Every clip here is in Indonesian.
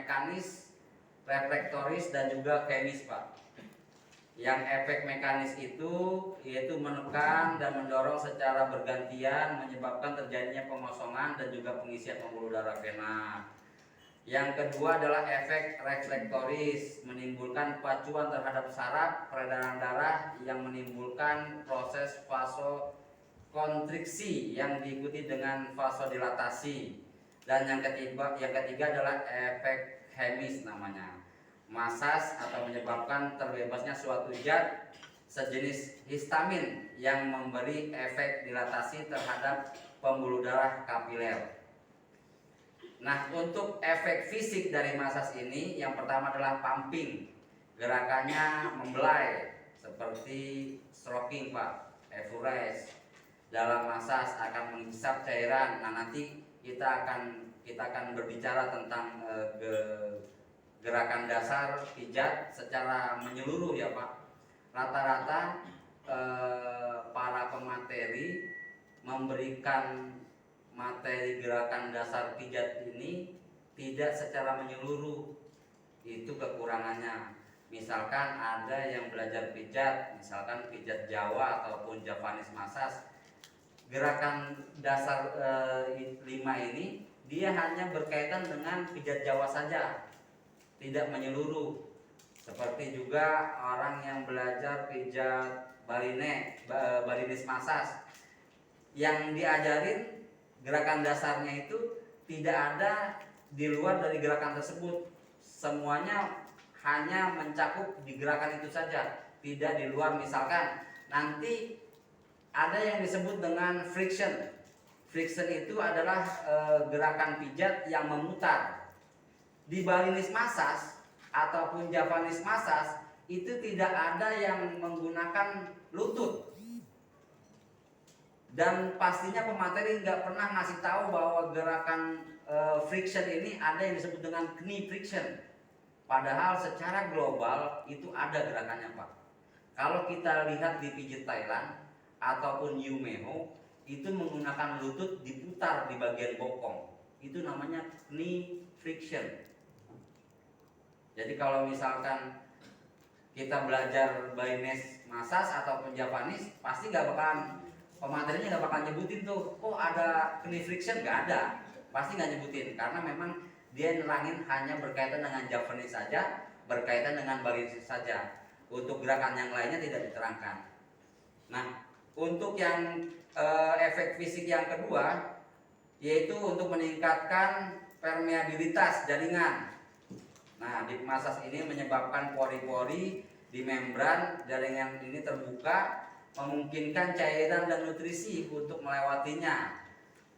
mekanis, reflektoris, dan juga kemis, Pak. Yang efek mekanis itu yaitu menekan dan mendorong secara bergantian menyebabkan terjadinya pengosongan dan juga pengisian pembuluh darah vena. Yang kedua adalah efek reflektoris, menimbulkan pacuan terhadap saraf peredaran darah yang menimbulkan proses vasokonstriksi yang diikuti dengan vasodilatasi. Dan yang ketiga adalah efek kemis namanya. Masas atau menyebabkan terbebasnya suatu zat sejenis histamin yang memberi efek dilatasi terhadap pembuluh darah kapiler. Nah, untuk efek fisik dari masas ini yang pertama adalah pumping. Gerakannya membelai seperti stroking, Pak, effureuse. Dalam masas akan menghisap cairan. Nah, nanti kita akan berbicara tentang gerakan dasar pijat secara menyeluruh ya, Pak. Rata-rata para pemateri memberikan materi gerakan dasar pijat ini tidak secara menyeluruh. Itu kekurangannya. Misalkan ada yang belajar pijat, misalkan pijat Jawa ataupun Javanese massage, gerakan dasar 5 ini dia hanya berkaitan dengan pijat Jawa saja, tidak menyeluruh. Seperti juga orang yang belajar pijat Balinese massage, yang diajarin gerakan dasarnya itu tidak ada di luar dari gerakan tersebut. Semuanya hanya mencakup di gerakan itu saja, tidak di luar. Misalkan nanti ada yang disebut dengan friction. Friction itu adalah gerakan pijat yang memutar. Di Balinese massage ataupun Javanese massage itu tidak ada yang menggunakan lutut. Dan pastinya pemateri nggak pernah ngasih tahu bahwa gerakan friction ini ada yang disebut dengan knee friction. Padahal secara global itu ada gerakannya, Pak. Kalau kita lihat di pijat Thailand ataupun Yumeho, itu menggunakan lutut diputar di bagian bokong. Itu namanya knee friction. Jadi kalau misalkan kita belajar Balinese massage ataupun Javanese, pasti pematerinya nggak bakal nyebutin tuh, oh ada knee friction, nggak ada, pasti nggak nyebutin, karena memang dia nerangin hanya berkaitan dengan Javanese saja, berkaitan dengan Balinese saja. Untuk gerakan yang lainnya tidak diterangkan. Nah, untuk yang efek fisik yang kedua, yaitu untuk meningkatkan permeabilitas jaringan. Nah, deep massage ini menyebabkan pori-pori di membran jaringan ini terbuka, memungkinkan cairan dan nutrisi untuk melewatinya.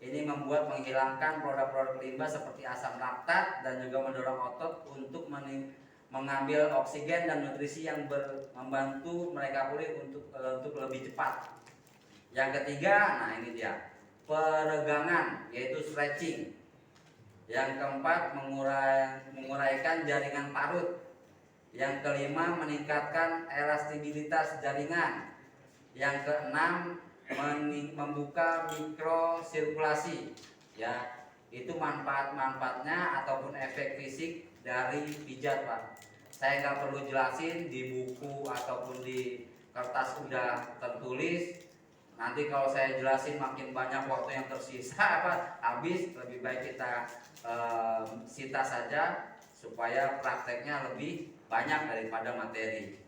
Ini membuat menghilangkan produk-produk limbah seperti asam laktat dan juga mendorong otot untuk mengambil oksigen dan nutrisi yang membantu mereka pulih untuk lebih cepat. Yang ketiga, nah ini dia, peregangan, yaitu stretching. Yang keempat, menguraikan jaringan parut. Yang kelima, meningkatkan elastisitas jaringan. Yang keenam, membuka mikrosirkulasi. Ya, itu manfaat-manfaatnya ataupun efek fisik dari pijat, Pak. Saya nggak perlu jelasin, di buku ataupun di kertas udah tertulis. Nanti kalau saya jelasin makin banyak waktu yang tersisa habis, lebih baik kita sita saja supaya prakteknya lebih banyak daripada materi.